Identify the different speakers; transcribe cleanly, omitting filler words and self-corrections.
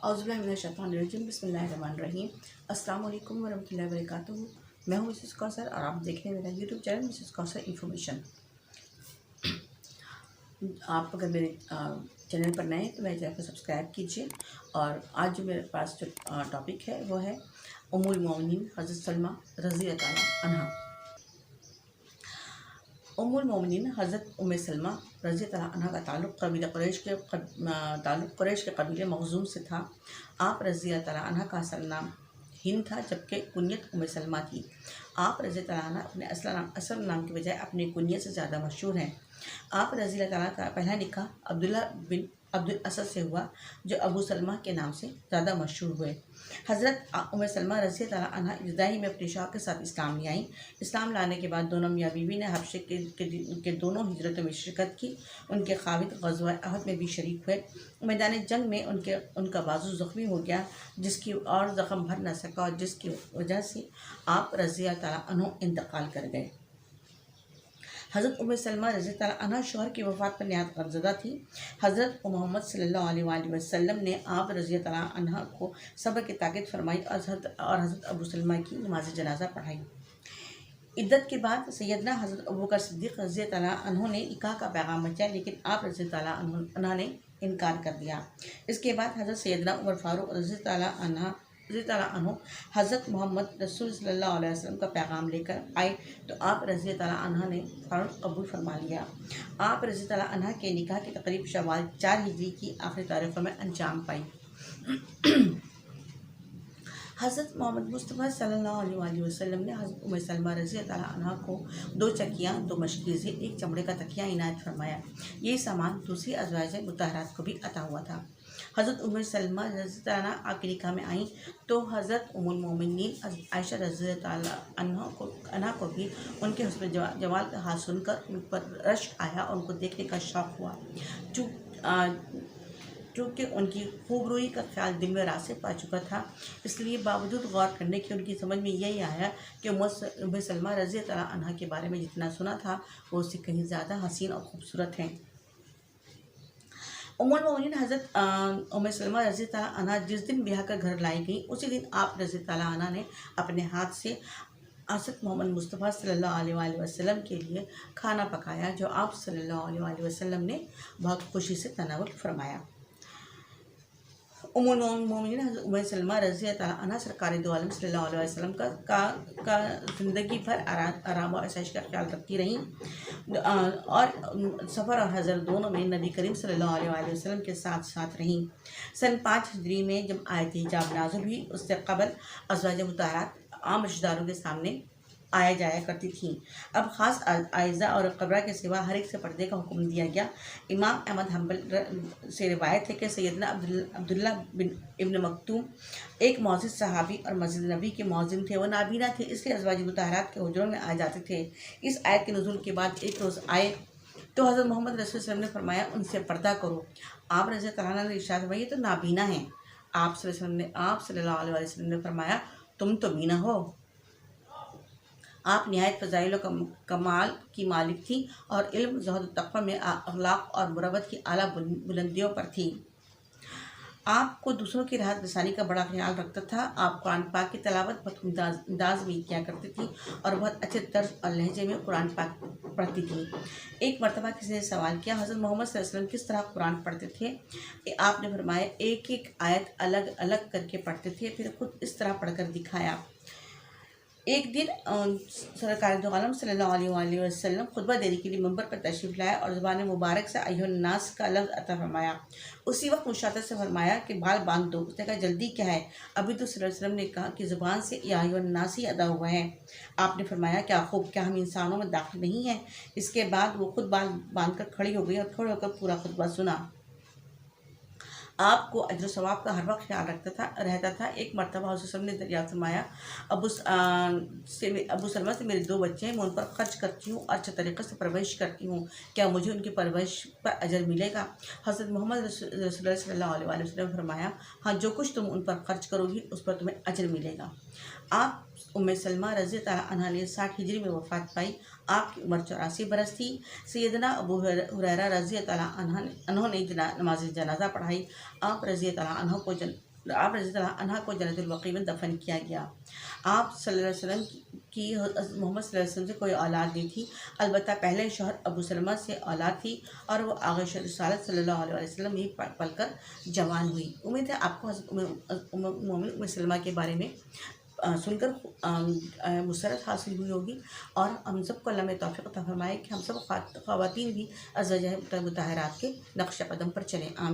Speaker 1: औज़ुबिल्लाहिमिनश्शैतानिर्रजीम बिस्मिल्लाहिर्रहमानिर्रहीम। अस्सलाम वालेकुम वरहमतुल्लाहि वबरकातुहू। मैं हूँ मिसेस कौसर और आप देख रहे हैं मेरा YouTube channel Mrs Kausar information. आप अगर मेरे चैनल पर नए हैं तो मेरे चैनल को सब्सक्राइब कीजिए। और आज जो मेरे पास जो टॉपिक है वो है उम्मुल मोमिनीन हज़रत सलमा रज़ी अल्लाह अन्हा। उम्मुल मोमिनीन हज़रत उम्मे सलमा रज़ी अल्लाह अन्हा का ताल्लुक़ कुरैश के कबीले मखज़ूम से था। आप रज़ी अल्लाह अन्हा का असल नाम हिंद था, जबकि कुन्यत उम्मे सलमा थी। आप रज़ी अल्लाह अन्हा अपने असल नाम की बजाय अपने कुन्यत से ज़्यादा मशहूर हैं। आप रज़ी अल्लाह का पहला निकाह अब्दुल्ला बिन अब्दुल असद से हुआ, जो अबू सलमा के नाम से ज़्यादा मशहूर हुए। हज़रत उम्मे सलमा रज़ी अल्लाह अन्हा इब्तिदाई में अपने शौहर के साथ इस्लाम ले आईं। इस्लाम लाने के बाद दोनों मियाँ बीवी ने हबशे के दोनों हिजरतों में शिरकत की। उनके ख़ाविद ग़ज़वा अहद में भी शरीक हुए। मैदान जंग में उनका बाजू ज़ख्मी हो गया, जिसकी और ज़ख़म भर न सका और जिसकी वजह से आप रज़ी अल्लाह अन्हु इंतकाल कर गए। हज़रत उम्मे सलमा रज़ी अल्लाह अन्हा शौहर की वफ़ात पर नहायत गमज़दा थी। हज़रत मोहम्मद सल्लल्लाहु अलैहि वसल्लम ने आप रज़ी अल्लाह अन्हा को सब्र की ताक़ीद फरमाई और हज़रत अबू सलमा की नमाज जनाजा पढ़ाई। इद्दत के बाद सैयदना हज़रत अबू बकर सिद्दीक़ रज़ी अल्लाह अन्हु ने निकाह का पैगाम बचाया, लेकिन आप रज़ी अल्लाह अन्हा ने इनकार कर दिया। इसके बाद हज़रत सैयदना उमर फ़ारूक रज़ी अल्लाह अन्हु हज़रत मोहम्मद रसूल सल्लल्लाहु अलैहि वसल्लम का पैगाम लेकर आए, तो आप रज़ी अल्लाह अन्हा ने फ़ौरन कबूल फरमा लिया। आप रज़ी अल्लाह अन्हा के निकाह की तक़रीब शव्वाल 4 हिजरी की आखिरी तारीख़ों में अंजाम पाई। हज़रत मोहम्मद मुस्तफ़ा सल्लल्लाहु अलैहि वसल्लम ने हज़रत उम्मे सलमा रज़ी अल्लाह अन्हा को 2 चकियाँ, 2 मशकीज़ें, 1 चमड़े का तकिया इनायत फरमाया। ये सामान दूसरी अज़वाज मुतहरात को भी अता हुआ था। हज़रत उम्मे सलमा रज़ी अल्लाह अन्हा आपके निकाह में आईं, तो हज़रत उम्मुल मोमिनीन आयशा रज़ी अल्लाह अन्हा को भी उनके हुस्न जमाल का हाल सुनकर उन पर रश्क आया और उनको देखने का शौक़ हुआ। चूँकि उनकी खूबरूई का ख्याल दिल में रास्ते पा चुका था, इसलिए बावजूद गौर करने की उनकी समझ में यही आया कि उम्मे सलमा रज़ी अल्लाह अन्हा के बारे में जितना सुना था वो उससे कहीं ज़्यादा हसीन और ख़ूबसूरत हैं। उम्मुल मोमिनीन हज़रत उम्मे सलमा रज़ी अल्लाह अन्हा जिस दिन ब्याह कर घर लाई गई, उसी दिन आप रज़ी अल्लाह अन्हा ने अपने हाथ से हज़रत मोहम्मद मुस्तफ़ा सल्लल्लाहु अलैहि वसल्लम के लिए खाना पकाया, जो आप सल्लल्लाहु अलैहि वसल्लम ने बहुत खुशी से तनावुल फरमाया। उम्मुल मोमिनीन हज़रत उम्मे सलमा रज़ी अल्लाह अन्हा सरकार दो आलम सल्लल्लाहु अलैहि वसल्लम का ज़िंदगी भर आराम और आसाइश का ख्याल रखती रहीं और सफ़र और हज़र दोनों में नबी करीम सल्लल्लाहु अलैहि वसल्लम के साथ रहीं। सन 5 हिजरी में जब आयत हिजाब नाज़िल हुई, उससे क़बल अज़वाज मुतहरात आम रिश्तेदारों के सामने आया जाया करती थीं। अब ख़ास आयज़ा और क़बरा के सिवा हर एक से पर्दे का हुक्म दिया गया। इमाम अहमद हम्बल से रिवायत है कि सैयदना अब्दुल्ला बिन इब्न मक्तूम एक मौज़िन सहाबी और मस्जिद नबी के मौज़िन थे। वो नाबीना थे, इसलिए अज़वाज मुतहरात के हुजरों में आ जाते थे। इस आयत के नुज़ूल के बाद एक रोज़ आए तो हज़रत मोहम्मद रसूल सल्लल्लाहु अलैहि वसल्लम ने फरमाया, उनसे पर्दा करो। आप रज़ी अल्लाह अन्हा ने इरशाद फरमाया, ये तो नाबीना हैं। आप सल्लल्लाहु अलैहि वसल्लम ने फरमाया, तुम तो बीना हो। आप निहायत फ़ज़ाइल कमाल की मालिक थी और इल्म, ज़ुहद, तक़वा में अखलाक और मुरवत की आला बुलंदियों पर थी। आपको दूसरों की राहत रसानी का बड़ा ख्याल रखता था। आप कुरान पाक की तिलावत बहुत अंदाज में किया करती थी और बहुत अच्छे तर्ज और लहजे में कुरान पाक पढ़ती थी। एक मरतबा किसी ने सवाल किया, हज़रत मोहम्मद सल्लल्लाहु अलैहि वसल्लम किस तरह कुरान पढ़ते थे? आपने फरमाया, एक एक आयत अलग अलग करके पढ़ते थे, फिर खुद इस तरह पढ़कर दिखाया। एक दिन सरकार दो आलम सल्लल्लाहु अलैहि वसल्लम खुतबा देने के लिए मंबर पर तशरीफ़ लाया और ज़ुबान मुबारक से अय्युहन्नास का लफ्ज़ अता फरमाया। उसी वक्त मुशातिब से फरमाया कि बाल बांध दो। उसने कहा, जल्दी क्या है? अभी तो सल्लल्लाहु अलैहि वसल्लम ने कहा कि ज़ुबान से या अय्युहन्नास ही अदा हुआ है। आपने फरमाया, क्या खूब, क्या हम इंसानों में दाखिल नहीं हैं? इसके बाद वो खुद बाल बांध कर खड़ी हो गई और खड़े होकर पूरा खुतबा सुना। आपको अजर सवाब का हर वक्त ख्याल रहता था। एक मरतबा हुज़ूर ने दरियाफ़त फरमाया, अबू सलमा से मेरे 2 बच्चे हैं, मैं उन पर खर्च करती हूँ और अच्छे तरीक़े से परवरिश करती हूँ, क्या मुझे उनकी परवरिश पर अजर मिलेगा? हज़रत मोहम्मद रसूलुल्लाह सल्लल्लाहु अलैहि वसल्लम ने फरमाया, हाँ, जो कुछ तुम उन पर खर्च करोगी उस पर तुम्हें अजर मिलेगा। आप उम्मे सलमा रज़ी अल्लाह अन्हा ने 60 हिजरी में वफ़ात पाई। आपकी उम्र 84 बरस थी। सैयदना अबू हुरैरा रज़ी अल्लाह अन्हु ने नमाज जनाजा पढ़ाई। आप रज़ी अल्लाह अन्हु को आप रज़ी अल्लाह अन्हा को जन्नतुल बक़ी में दफन किया गया। आप सल्लल्लाहु अलैहि वसल्लम की मोहम्मद सल्लल्लाहु अलैहि वसल्लम से कोई औलाद नहीं थी, अलबत्ता पहले शौहर अबू सलमा से औलाद थी और वो आगे रिसालत सल्लल्लाहु अलैहि वसल्लम ही पलकर जवान हुई। उम्मीद है आपको हज़रत उम्म सलमा के बारे में सुनकर मुसरत हासिल हुई होगी और हम सबको अल्लाह में तौफ़ीक़ अता फ़रमाए कि हम सब ख़वातीन भी अज़ वजह मुतहहरात के नक्श कदम पर चलें। आमीन।